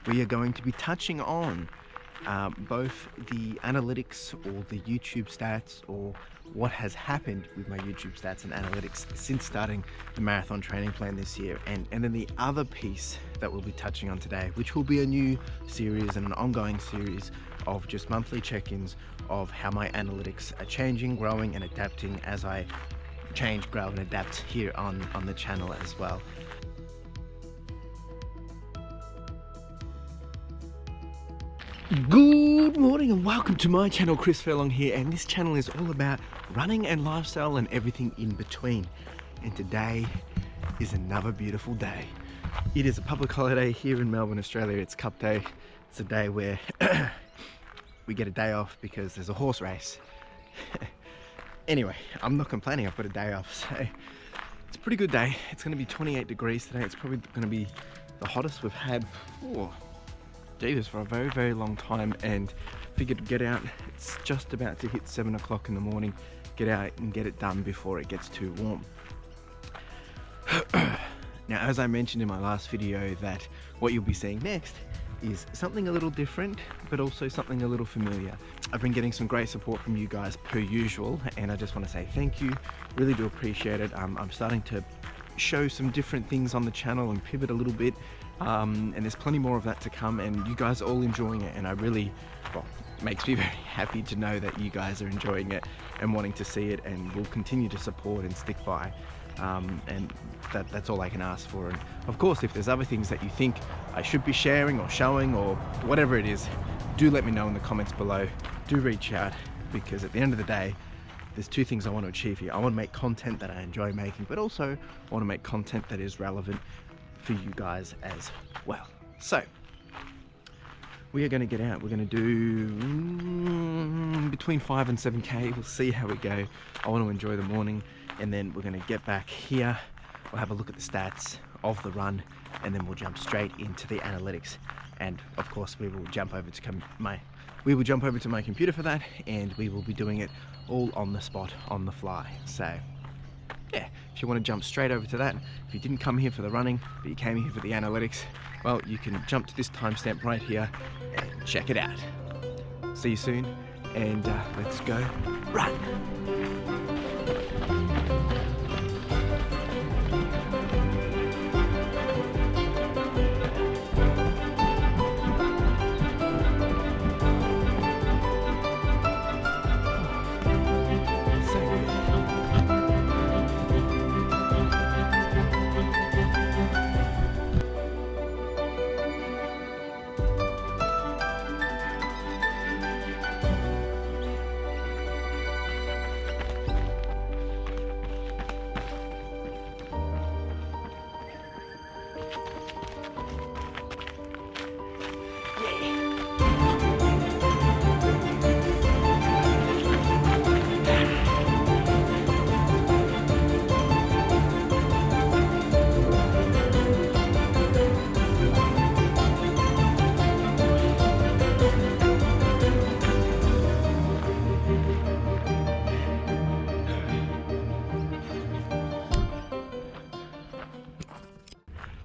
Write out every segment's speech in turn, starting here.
we are going to be touching on both the analytics or the YouTube stats, or what has happened with my YouTube stats and analytics since starting the marathon training plan this year, and then the other piece that we'll be touching on today, which will be a new series and an ongoing series of just monthly check-ins of how my analytics are changing, growing and adapting as I change, grow and adapt here on the channel as well. Good morning and welcome to my channel. CLFurlong here, and this channel is all about running and lifestyle and everything in between. And today is another beautiful day. It is a public holiday here in Melbourne, Australia. It's Cup Day. It's a day where we get a day off because there's a horse race. Anyway, I'm not complaining, I've got a day off, so it's a pretty good day. It's going to be 28 degrees today. It's probably going to be the hottest we've had for a very, very long time, and figured to get out. It's just about to hit 7 o'clock in the morning. Get out and get it done before it gets too warm. Now, as I mentioned in my last video, that what you'll be seeing next is something a little different, but also something a little familiar. I've been getting some great support from you guys per usual, and I just want to say thank you. Really do appreciate it. I'm starting to show some different things on the channel and pivot a little bit, and there's plenty more of that to come, and you guys are all enjoying it, and I really, well, makes me very happy to know that you guys are enjoying it and wanting to see it, and will continue to support and stick by. And that's all I can ask for. And of course, if there's other things that you think I should be sharing or showing or whatever it is, do let me know in the comments below. Do reach out, because at the end of the day, there's two things I want to achieve here. I want to make content that I enjoy making, but also I want to make content that is relevant for you guys as well. So we are going to get out. We're going to do between 5 and 7k. We'll see how we go. I want to enjoy the morning, and then we're going to get back here. We'll have a look at the stats of the run, and then we'll jump straight into the analytics. And of course, we will jump over to my computer for that, and we will be doing it all on the spot, on the fly. So yeah, if you want to jump straight over to that, if you didn't come here for the running, but you came here for the analytics, well, you can jump to this timestamp right here and check it out. See you soon, and let's go run.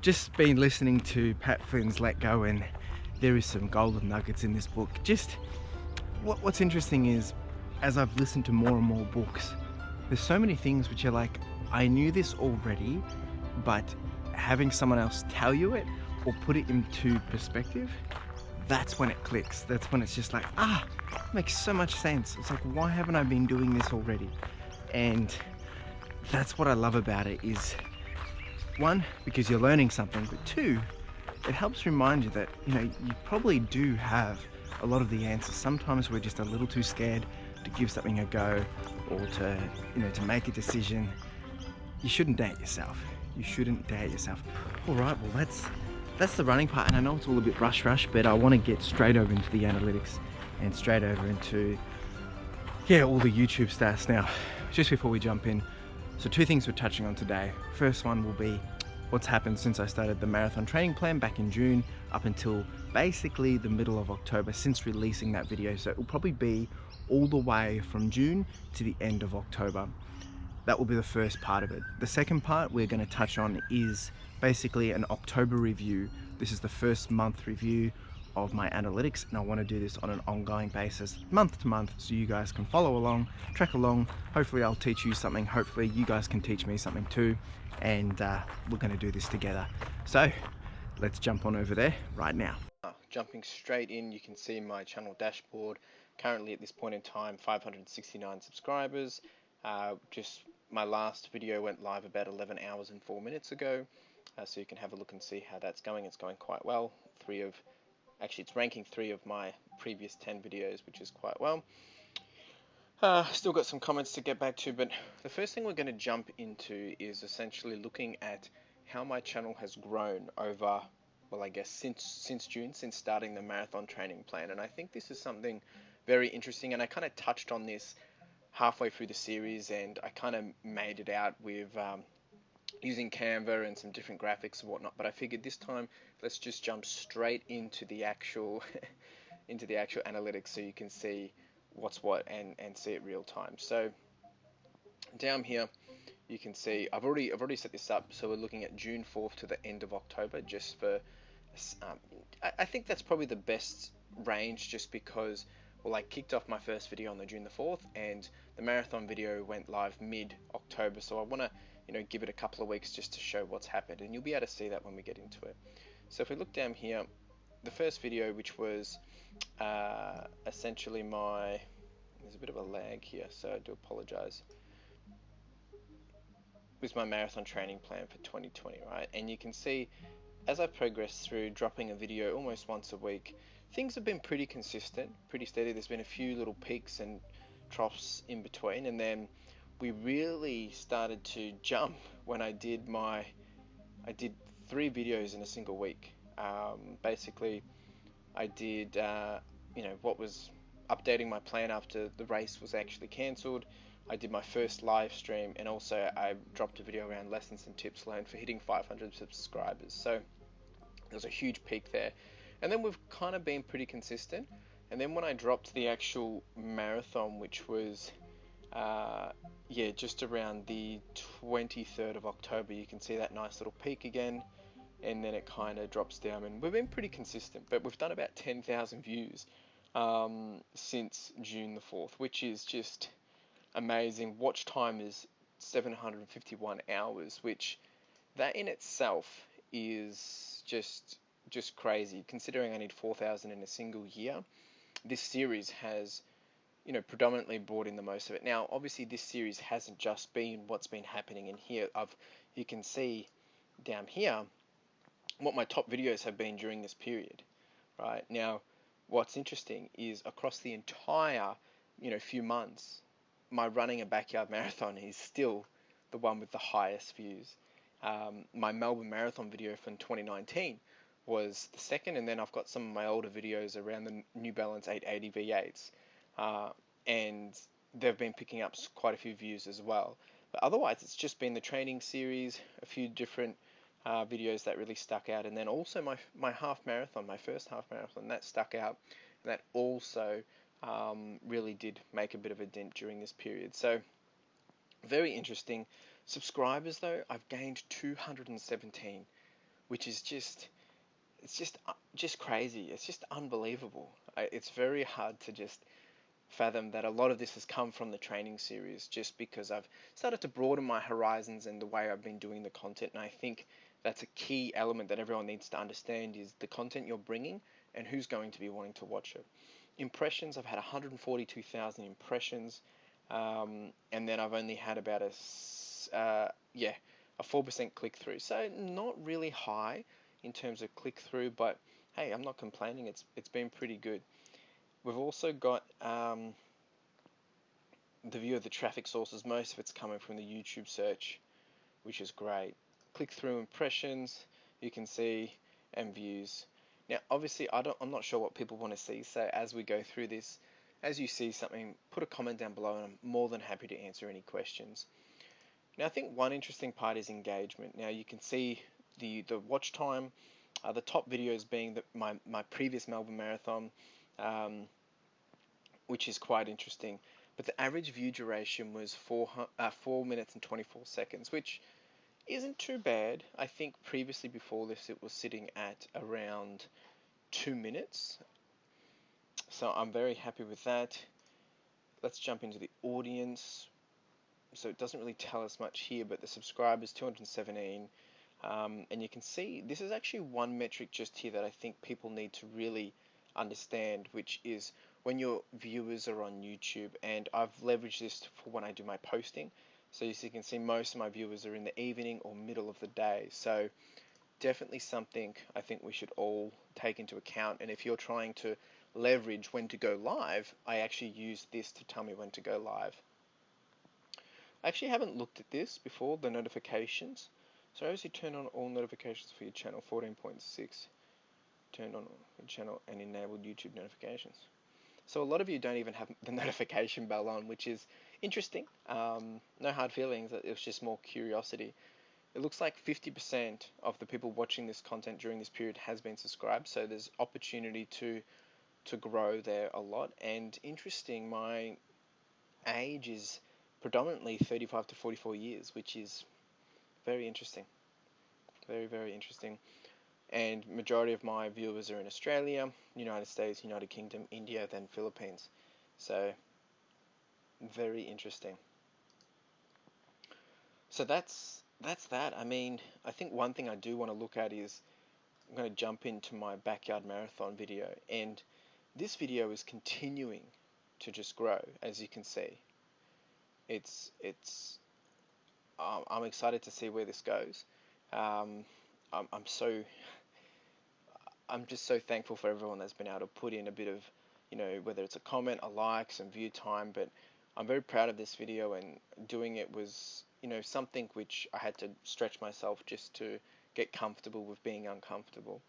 Just been listening to Pat Flynn's Let Go, and there is some golden nuggets in this book. Just what's interesting is, as I've listened to more and more books, there's so many things which are like, I knew this already, but having someone else tell you it or put it into perspective, that's when it clicks. That's when it's just like, it makes so much sense. It's like, why haven't I been doing this already? And that's what I love about it, is one, because you're learning something, but two, it helps remind you that, you know, you probably do have a lot of the answers. Sometimes we're just a little too scared to give something a go, or to, you know, to make a decision. You shouldn't doubt yourself. You shouldn't doubt yourself. All right, well, that's the running part, and I know it's all a bit rush, but I want to get straight over into the analytics and straight over into, all the YouTube stats. Now, just before we jump in, so two things we're touching on today. First one will be what's happened since I started the marathon training plan back in June up until basically the middle of October, since releasing that video. So it will probably be all the way from June to the end of October. That will be the first part of it. The second part we're going to touch on is basically an October review, This is the first month review of my analytics, and I want to do this on an ongoing basis, month to month, so you guys can follow along, track along. Hopefully I'll teach you something, hopefully you guys can teach me something too, and we're going to do this together. So let's jump on over there right now. Jumping straight in, you can see my channel dashboard. Currently at this point in time, 569 subscribers. Just my last video went live about 11 hours and 4 minutes ago, so you can have a look and see how that's going. It's going quite well. It's ranking 3 of my previous 10 videos, which is quite well. Still got some comments to get back to, but the first thing we're going to jump into is essentially looking at how my channel has grown over, well, I guess since June, since starting the marathon training plan. And I think this is something very interesting, and I kind of touched on this halfway through the series, and I kind of made it out with using Canva and some different graphics and whatnot. But I figured this time let's just jump straight into the actual into the actual analytics, so you can see what's what and see it real time. So down here you can see I've already set this up, so we're looking at June 4th to the end of October, just for I think that's probably the best range, just because, well, I kicked off my first video on the June the 4th, and the marathon video went live mid-October, so I want to, give it a couple of weeks just to show what's happened, and you'll be able to see that when we get into it. So if we look down here, the first video, which was essentially there's a bit of a lag here, so I do apologize, was my marathon training plan for 2020, right? And you can see as I progressed through dropping a video almost once a week, things have been pretty consistent, pretty steady. There's been a few little peaks and troughs in between, and then we really started to jump when I did 3 videos in a single week. Basically, I did what was updating my plan after the race was actually cancelled. I did my first live stream, and also I dropped a video around lessons and tips learned for hitting 500 subscribers. So there's a huge peak there, and then we've kind of been pretty consistent. And then when I dropped the actual marathon, which was just around the 23rd of October, you can see that nice little peak again, and then it kind of drops down, and we've been pretty consistent. But we've done about 10,000 views since June the 4th, which is just amazing. Watch time is 751 hours, which that in itself is just crazy, considering I need 4,000 in a single year. This series has predominantly brought in the most of it. Now obviously this series hasn't just been what's been happening in here. You can see down here what my top videos have been during this period. Right now, what's interesting is across the entire few months, my running a backyard marathon is still the one with the highest views. My Melbourne Marathon video from 2019 was the second, and then I've got some of my older videos around the New Balance 880 V8s, and they've been picking up quite a few views as well. But otherwise, it's just been the training series, a few different videos that really stuck out, and then also my half marathon, my first half marathon, that stuck out, and that also really did make a bit of a dent during this period. So very interesting. Subscribers though, I've gained 217, which is just crazy. It's just unbelievable. It's very hard to just fathom that a lot of this has come from the training series, just because I've started to broaden my horizons and the way I've been doing the content. And I think that's a key element that everyone needs to understand, is the content you're bringing and who's going to be wanting to watch it. Impressions, I've had 142,000 impressions, and then I've only had about a 4% click-through. So not really high in terms of click-through, but hey, I'm not complaining. It's been pretty good. We've also got the view of the traffic sources. Most of it's coming from the YouTube search, which is great. Click-through, impressions, you can see, and views. Now, obviously, I'm not sure what people want to see, so as we go through this, as you see something, put a comment down below, and I'm more than happy to answer any questions. Now, I think one interesting part is engagement. Now, you can see the watch time, the top videos being my previous Melbourne Marathon, which is quite interesting. But the average view duration was 4 minutes and 24 seconds, which isn't too bad. I think previously before this it was sitting at around 2 minutes. So I'm very happy with that. Let's jump into the audience. So it doesn't really tell us much here, but the subscribers 217. And you can see this is actually one metric just here that I think people need to really understand, which is when your viewers are on YouTube. And I've leveraged this for when I do my posting. So as you can see, most of my viewers are in the evening or middle of the day. So definitely something I think we should all take into account. And if you're trying to leverage when to go live, I actually use this to tell me when to go live. I actually haven't looked at this before, the notifications. So obviously turn on all notifications for your channel, 14.6. Turn on your channel and enable YouTube notifications. So a lot of you don't even have the notification bell on, which is interesting. No hard feelings, it was just more curiosity. It looks like 50% of the people watching this content during this period has been subscribed, so there's opportunity to grow there a lot. And interesting, my age is predominantly 35 to 44 years, which is very interesting. Very, very interesting. And majority of my viewers are in Australia, United States, United Kingdom, India, then Philippines. So very interesting. So that's that. I mean, I think one thing I do want to look at is I'm going to jump into my backyard marathon video, and this video is continuing to just grow, as you can see. I'm excited to see where this goes. I'm just so thankful for everyone that's been able to put in a bit of, whether it's a comment, a like, some view time. But I'm very proud of this video, and doing it was, something which I had to stretch myself just to get comfortable with being uncomfortable.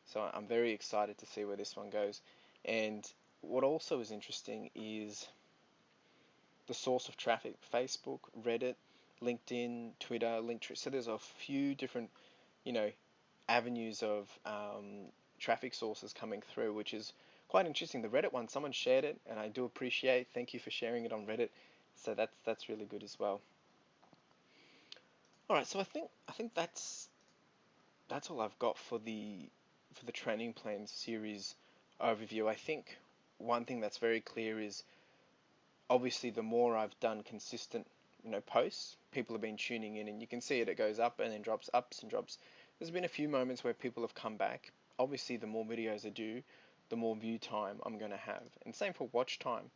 So I'm very excited to see where this one goes. And what also is interesting is the source of traffic: Facebook, Reddit, LinkedIn, Twitter, Linktree. So there's a few different, avenues of traffic sources coming through, which is quite interesting. The Reddit one, someone shared it, and I do appreciate. Thank you for sharing it on Reddit. So that's really good as well. All right, so I think that's all I've got for the training plan series overview. I think one thing that's very clear is obviously the more I've done consistent, posts, people have been tuning in, and you can see it goes up and then drops, ups and drops. There's been a few moments where people have come back. Obviously, the more videos I do, the more view time I'm going to have. And same for watch time.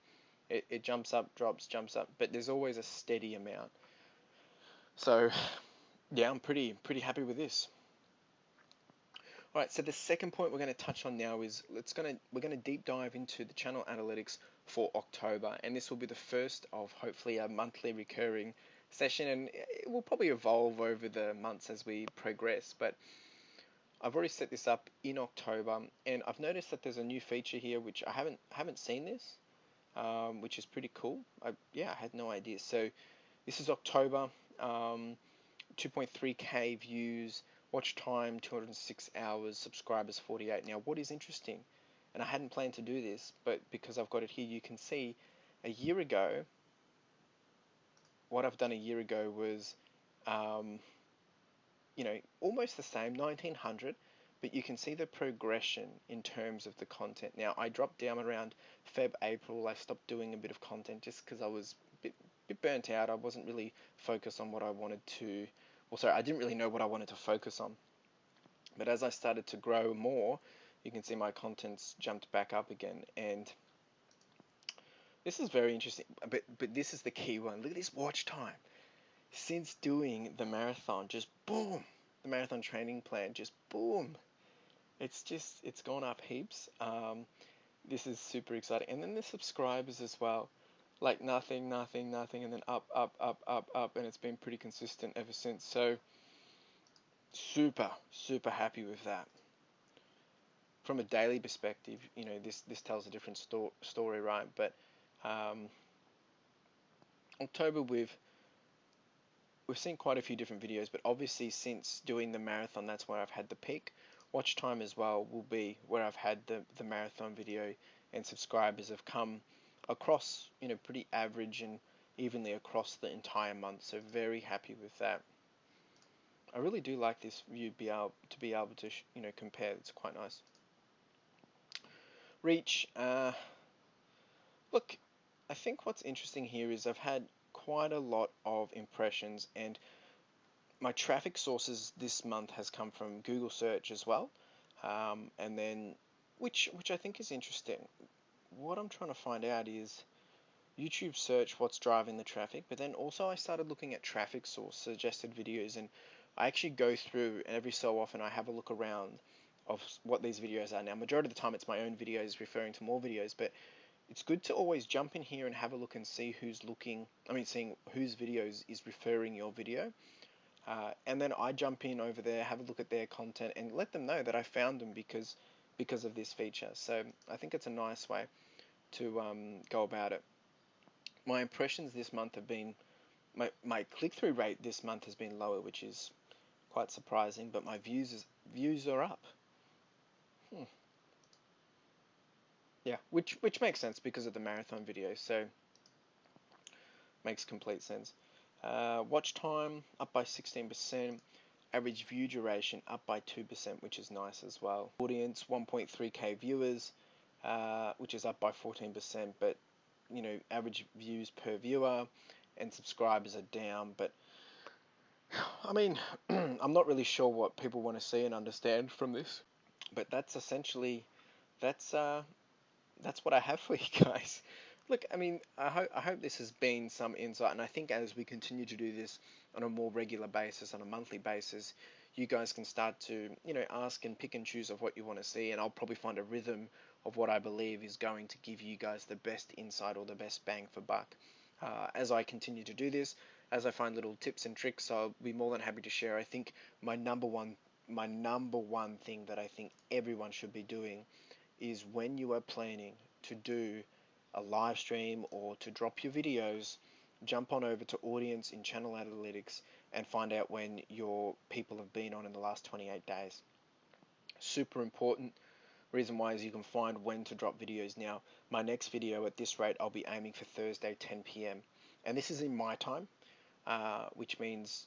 It jumps up, drops, jumps up, but there's always a steady amount. So, yeah, I'm pretty happy with this. All right, so the second point we're going to touch on now is we're going to deep dive into the channel analytics for October, and this will be the first of hopefully a monthly recurring session, and it will probably evolve over the months as we progress. But I've already set this up in October, and I've noticed that there's a new feature here which I haven't seen this, which is pretty cool. I had no idea. So this is October, 2.3k views. Watch time 206 hours, subscribers 48. Now what is interesting, and I hadn't planned to do this, but because I've got it here, you can see a year ago, what I've done a year ago was, almost the same, 1900, but you can see the progression in terms of the content. Now I dropped down around Feb, April. I stopped doing a bit of content just because I was a bit burnt out. I wasn't really focused on what I wanted to, I didn't really know what I wanted to focus on. But as I started to grow more, you can see my content's jumped back up again. And this is very interesting, but this is the key one. Look at this watch time. Since doing the marathon, just boom, the marathon training plan, just boom. It's gone up heaps. This is super exciting. And then the subscribers as well. Like nothing, and then up, and it's been pretty consistent ever since. So super happy with that. From a daily perspective, this tells a different story, right? But October, we've seen quite a few different videos, but obviously since doing the marathon, that's where I've had the peak. Watch time as well will be where I've had the marathon video, and subscribers have come across, pretty average and evenly across the entire month. So very happy with that. I really do like this view to be able to compare. It's quite nice. Reach. Look, I think what's interesting here is I've had quite a lot of impressions, and my traffic sources this month has come from Google search as well, and then which I think is interesting. What I'm trying to find out is YouTube search, what's driving the traffic, but then also I started looking at traffic source suggested videos, and I actually go through, and every so often I have a look around of what these videos are. Now, majority of the time it's my own videos referring to more videos, but it's good to always jump in here and have a look and see who's seeing whose videos is referring your video. And then I jump in over there, have a look at their content, and let them know that I found them because of this feature. So I think it's a nice way to go about it. My impressions this month have been, my click-through rate this month has been lower, which is quite surprising, but my views are up. Yeah, which makes sense because of the marathon video, so makes complete sense. Watch time up by 16%, average view duration up by 2%, which is nice as well. Audience 1.3k viewers, which is up by 14%, but average views per viewer and subscribers are down. But I mean, I'm not really sure what people want to see and understand from this, but that's essentially that's what I have for you guys. Look, I mean, I hope this has been some insight, and I think as we continue to do this on a more regular basis, on a monthly basis, you guys can start to, ask and pick and choose of what you want to see, and I'll probably find a rhythm of what I believe is going to give you guys the best insight or the best bang for buck. As I continue to do this, as I find little tips and tricks, I'll be more than happy to share. I think my number one thing that I think everyone should be doing is when you are planning to do a live stream or to drop your videos, jump on over to audience in channel analytics and find out when your people have been on in the last 28 days. Super important. Reason why is you can find when to drop videos. Now, my next video at this rate, I'll be aiming for Thursday 10 p.m. and this is in my time, which means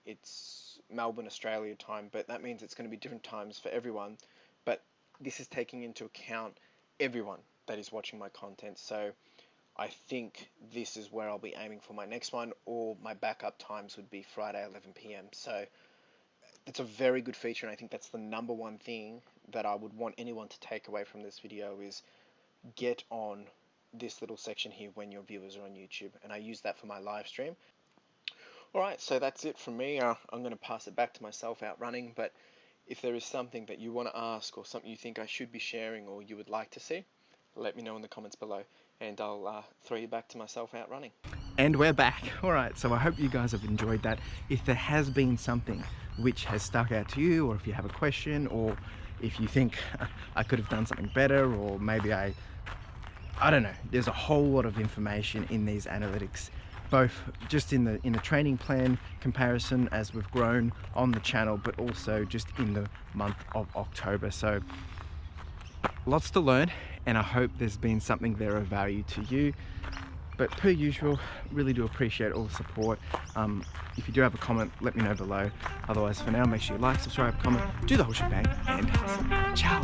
it's Melbourne, Australia time, but that means it's going to be different times for everyone. But this is taking into account everyone that is watching my content. So I think this is where I'll be aiming for my next one, or my backup times would be Friday 11 p.m. So it's a very good feature, and I think that's the number one thing that I would want anyone to take away from this video is get on this little section here when your viewers are on YouTube, and I use that for my live stream. Alright, so that's it from me. I'm going to pass it back to myself out running, but if there is something that you want to ask or something you think I should be sharing or you would like to see, let me know in the comments below, and I'll throw you back to myself out running. And we're back. Alright, so I hope you guys have enjoyed that. If there has been something which has stuck out to you, or if you have a question, or if you think I could have done something better, or maybe I don't know, there's a whole lot of information in these analytics, both just in the training plan comparison as we've grown on the channel, but also just in the month of October. So lots to learn, and I hope there's been something there of value to you. But per usual, really do appreciate all the support. If you do have a comment, let me know below. Otherwise, for now, make sure you like, subscribe, comment, do the whole shebang, and ciao.